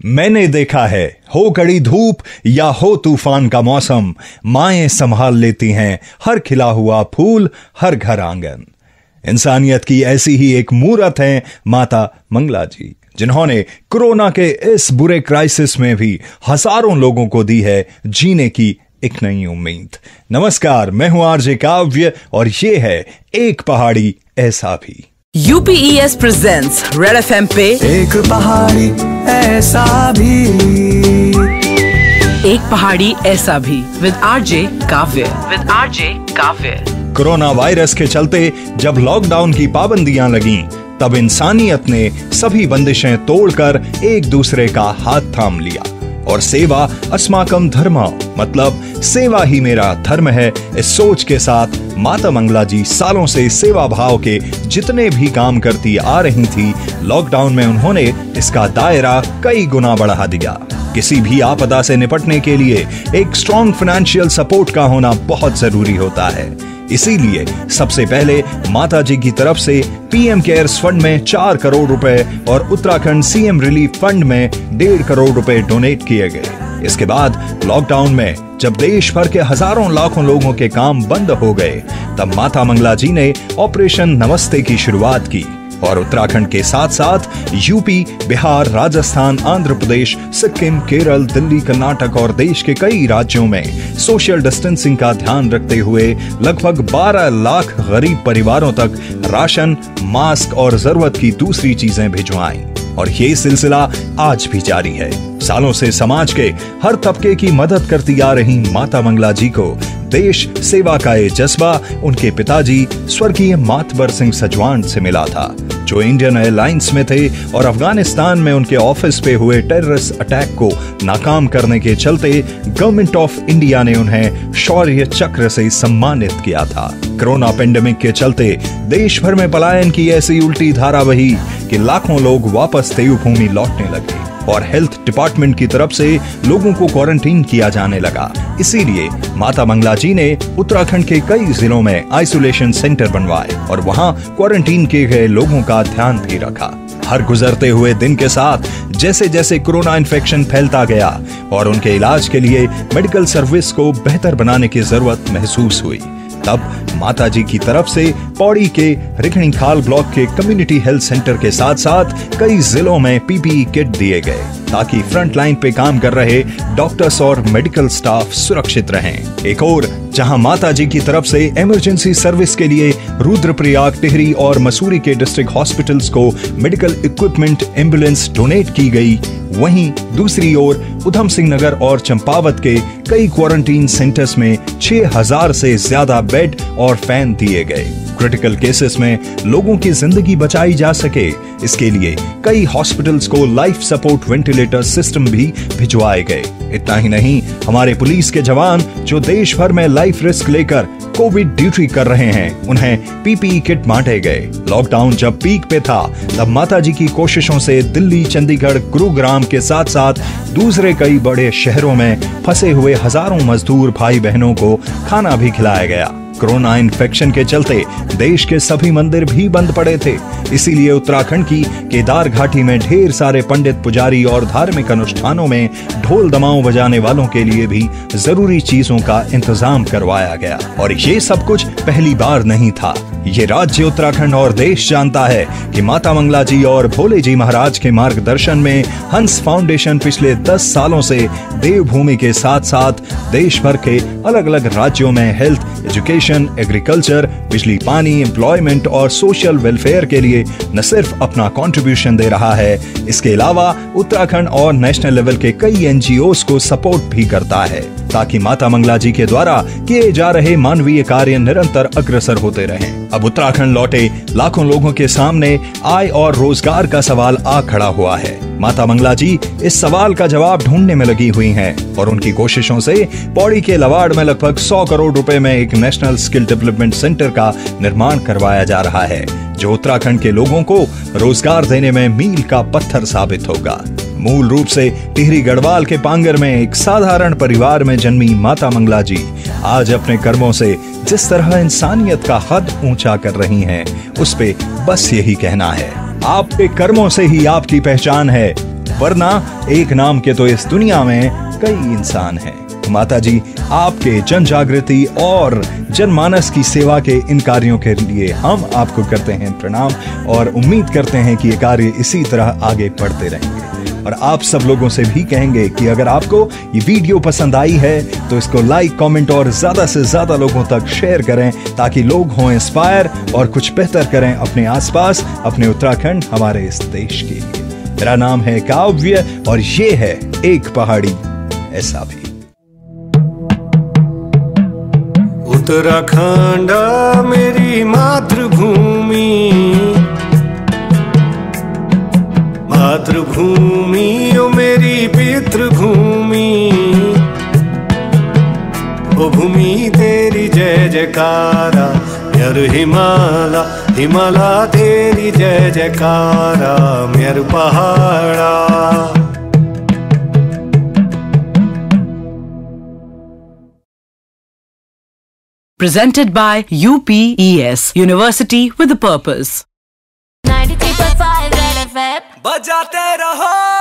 मैंने देखा है, हो कड़ी धूप या हो तूफान का मौसम, माएं संभाल लेती हैं हर खिला हुआ फूल, हर घर आंगन। इंसानियत की ऐसी ही एक मूरत है माता मंगला जी, जिन्होंने कोरोना के इस बुरे क्राइसिस में भी हजारों लोगों को दी है जीने की एक नई उम्मीद। नमस्कार, मैं हूं आरजे काव्य और ये है एक पहाड़ी ऐसा भी। UPES presents Red FM पे एक पहाड़ी ऐसा भी, एक पहाड़ी ऐसा भी विद आरजे काव्य। कोरोना वायरस के चलते जब लॉकडाउन की पाबंदियां लगीं, तब इंसानियत ने सभी बंदिशें तोड़कर एक दूसरे का हाथ थाम लिया और सेवा अस्माकम धर्म, मतलब सेवा ही मेरा धर्म है, इस सोच के साथ माता मंगला जी सालों से सेवा भाव के जितने भी काम करती आ रही थी, लॉकडाउन में उन्होंने इसका दायरा कई गुना बढ़ा दिया। किसी भी आपदा से निपटने के लिए एक स्ट्रॉन्ग फाइनेंशियल सपोर्ट का होना बहुत जरूरी होता है। इसीलिए सबसे पहले माता जी की तरफ से पीएम केयर्स फंड में 4 करोड़ रुपए और उत्तराखंड सीएम रिलीफ फंड में 1.5 करोड़ रुपए डोनेट किए गए। इसके बाद लॉकडाउन में जब देश भर के हजारों लाखों लोगों के काम बंद हो गए, तब माता मंगला जी ने ऑपरेशन नमस्ते की शुरुआत की और उत्तराखंड के साथ साथ यूपी, बिहार, राजस्थान, आंध्र प्रदेश, सिक्किम, केरल, दिल्ली, कर्नाटक और देश के कई राज्यों में सोशल डिस्टेंसिंग का ध्यान रखते हुए लगभग 12 लाख गरीब परिवारों तक राशन, मास्क और जरूरत की दूसरी चीजें भिजवाईं। और ये सिलसिला आज भी जारी है। सालों से समाज के हर तबके की मदद करती आ रही माता मंगला जी को देश सेवा का ये जज्बा उनके पिताजी स्वर्गीय मातबर सिंह सजवान से मिला था, जो इंडियन एयरलाइंस में थे और अफगानिस्तान में उनके ऑफिस पे हुए टेररिस्ट अटैक को नाकाम करने के चलते गवर्नमेंट ऑफ इंडिया ने उन्हें शौर्य चक्र से सम्मानित किया था। कोरोना पेंडेमिक के चलते देश भर में पलायन की ऐसी उल्टी धारा बही कि लाखों लोग वापस देवभूमि लौटने लगे और हेल्थ डिपार्टमेंट की तरफ से लोगों को क्वारंटीन किया जाने लगा। इसीलिए माता मंगला जी ने उत्तराखंड के कई जिलों में आइसोलेशन सेंटर बनवाए और वहां क्वारंटीन किए गए लोगों का ध्यान भी रखा। हर गुजरते हुए दिन के साथ जैसे जैसे कोरोना इन्फेक्शन फैलता गया और उनके इलाज के लिए मेडिकल सर्विस को बेहतर बनाने की जरूरत महसूस हुई, तब माता जी की तरफ से पौड़ी के रिखणीखाल ब्लॉक के कम्युनिटी हेल्थ सेंटर के साथ साथ कई जिलों में पीपीई किट दिए गए ताकि फ्रंट लाइन पे काम कर रहे डॉक्टर्स और मेडिकल स्टाफ सुरक्षित रहें। एक और जहां माता जी की तरफ से इमरजेंसी सर्विस के लिए रुद्रप्रयाग, टिहरी और मसूरी के डिस्ट्रिक्ट हॉस्पिटल्स को मेडिकल इक्विपमेंट, एम्बुलेंस डोनेट की गई, वहीं दूसरी ओर उधम सिंह नगर और चंपावत के कई क्वारंटीन सेंटर्स में 6000 से ज्यादा बेड और फैन दिए गए। क्रिटिकल केसेस में लोगों की जिंदगी बचाई जा सके, इसके लिए कई हॉस्पिटल्स को लाइफ सपोर्ट वेंटिलेटर सिस्टम भी भिजवाए गए। इतना ही नहीं, हमारे पुलिस के जवान जो देश भर में लाइफ रिस्क लेकर कोविड ड्यूटी कर रहे हैं, उन्हें पीपीई किट बांटे गए। लॉकडाउन जब पीक पे था, तब माता जी की कोशिशों से दिल्ली, चंडीगढ़, गुरुग्राम के साथ साथ दूसरे कई बड़े शहरों में फंसे हुए हजारों मजदूर भाई बहनों को खाना भी खिलाया गया। कोरोना इन्फेक्शन के चलते देश के सभी मंदिर भी बंद पड़े थे, इसीलिए उत्तराखंड की केदार घाटी में ढेर सारे पंडित, पुजारी और धार्मिक अनुष्ठानों में ढोल दमाऊं बजाने वालों के लिए भी जरूरी चीजों का इंतजाम करवाया गया। और ये सब कुछ पहली बार नहीं था। ये राज्य उत्तराखंड और देश जानता है कि माता मंगला जी और भोले जी महाराज के मार्गदर्शन में हंस फाउंडेशन पिछले 10 सालों से देवभूमि के साथ साथ देश भर के अलग अलग राज्यों में हेल्थ, एजुकेशन, एग्रीकल्चर, बिजली, पानी, एम्प्लॉयमेंट और सोशल वेलफेयर के लिए न सिर्फ अपना कंट्रीब्यूशन दे रहा है, इसके अलावा उत्तराखंड और नेशनल लेवल के कई एनजीओस को सपोर्ट भी करता है ताकि माता मंगला जी के द्वारा किए जा रहे मानवीय कार्य निरंतर अग्रसर होते रहें। अब उत्तराखंड लौटे लाखों लोगों के सामने आय और रोजगार का सवाल आ खड़ा हुआ है। माता मंगला जी इस सवाल का जवाब ढूंढने में लगी हुई हैं और उनकी कोशिशों से पौड़ी के लवाड़ में लगभग 100 करोड़ रुपए में एक नेशनल स्किल डेवलपमेंट सेंटर का निर्माण करवाया जा रहा है, जो उत्तराखंड के लोगों को रोजगार देने में मील का पत्थर साबित होगा। मूल रूप से टिहरी गढ़वाल के पांगर में एक साधारण परिवार में जन्मी माता मंगला जी आज अपने कर्मों से जिस तरह इंसानियत का हद ऊंचा कर रही हैं, उस पे बस यही कहना है, आपके कर्मों से ही आपकी पहचान है, वरना एक नाम के तो इस दुनिया में कई इंसान हैं। माता जी, आपके जन जागृति और जनमानस की सेवा के इन कार्यों के लिए हम आपको करते हैं प्रणाम और उम्मीद करते हैं कि ये कार्य इसी तरह आगे बढ़ते रहेंगे। और आप सब लोगों से भी कहेंगे कि अगर आपको ये वीडियो पसंद आई है तो इसको लाइक, कमेंट और ज्यादा से ज्यादा लोगों तक शेयर करें ताकि लोग हों इंस्पायर और कुछ बेहतर करें अपने आसपास, अपने उत्तराखंड, हमारे इस देश के लिए। मेरा नाम है काव्य और ये है एक पहाड़ी ऐसा भी। उत्तराखंड मेरी मातृभूमि, मातृभूमि ओ मेरी पितृभूमि, ओ भूमि तेरी जय जयकारा, मेर हिमाला हिमाला तेरी जय जयकारा, मेर पहाड़ा। Presented by UPES, University with a Purpose. 93.5 Red FM बजाते रहो।